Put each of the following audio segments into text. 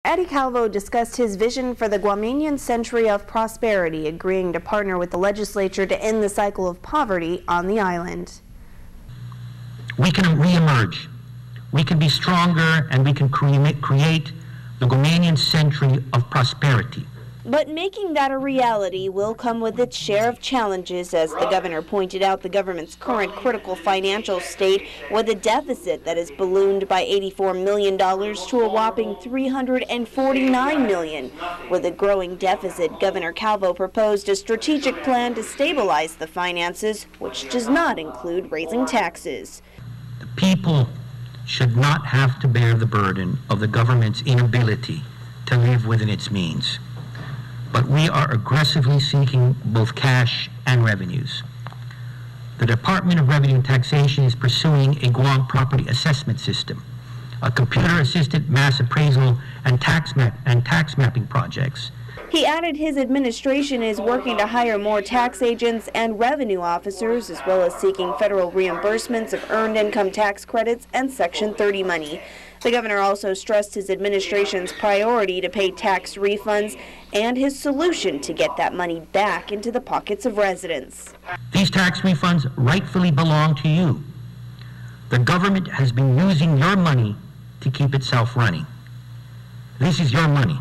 Eddie Calvo discussed his vision for the Guamanian century of prosperity, agreeing to partner with the legislature to end the cycle of poverty on the island. We can reemerge. We can be stronger, and we can create the Guamanian century of prosperity. But making that a reality will come with its share of challenges, as the governor pointed out the government's current critical financial state with a deficit that has ballooned by $84 million to a whopping $349 million. With a growing deficit, Governor Calvo proposed a strategic plan to stabilize the finances, which does not include raising taxes. The people should not have to bear the burden of the government's inability to live within its means. But we are aggressively seeking both cash and revenues. The Department of Revenue and Taxation is pursuing a Guam property assessment system, a computer-assisted mass appraisal and tax mapping projects. He added his administration is working to hire more tax agents and revenue officers, as well as seeking federal reimbursements of earned income tax credits and Section 30 money. The governor also stressed his administration's priority to pay tax refunds and his solution to get that money back into the pockets of residents. These tax refunds rightfully belong to you. The government has been using your money to keep itself running. This is your money.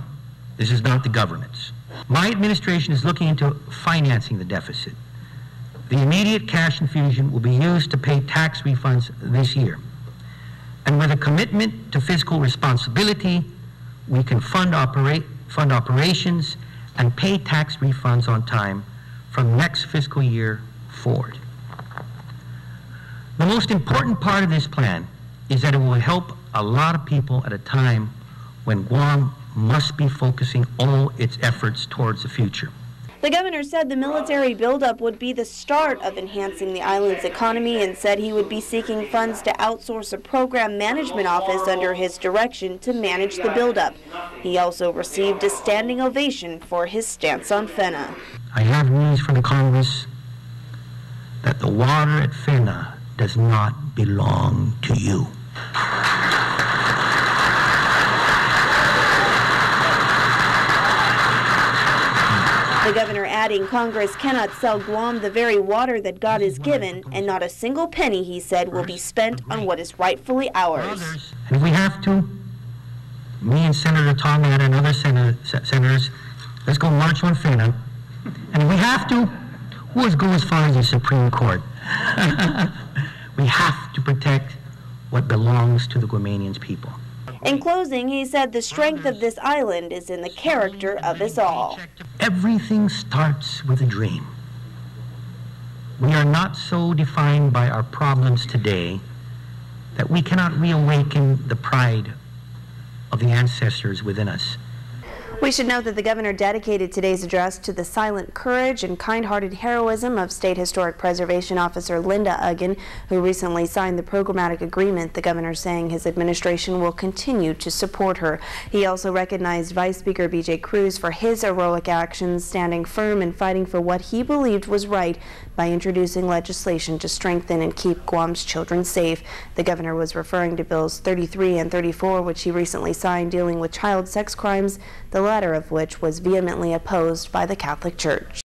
This is not the government's. My administration is looking into financing the deficit. The immediate cash infusion will be used to pay tax refunds this year. And with a commitment to fiscal responsibility, we can fund operations and pay tax refunds on time from next fiscal year forward. The most important part of this plan is that it will help a lot of people at a time when Guam must be focusing all its efforts towards the future. The governor said the military buildup would be the start of enhancing the island's economy and said he would be seeking funds to outsource a program management office under his direction to manage the buildup. He also received a standing ovation for his stance on Fena. I have news from Congress that the water at Fena does not belong to you. The governor adding Congress cannot sell Guam the very water that God has given, and not a single penny, he said, will be spent on what is rightfully ours. And if we have to, me and Senator Tom and other senators, let's go march on Fena. And if we have to, we'll go as far as the Supreme Court. We have to protect what belongs to the Guamanian people. In closing, he said the strength of this island is in the character of us all. Everything starts with a dream. We are not so defined by our problems today that we cannot reawaken the pride of the ancestors within us. We should note that the governor dedicated today's address to the silent courage and kind-hearted heroism of State Historic Preservation Officer Linda Uggan, who recently signed the programmatic agreement, the governor saying his administration will continue to support her. He also recognized Vice Speaker B.J. Cruz for his heroic actions, standing firm and fighting for what he believed was right by introducing legislation to strengthen and keep Guam's children safe. The governor was referring to Bills 33 and 34, which he recently signed, dealing with child sex crimes, the latter of which was vehemently opposed by the Catholic Church.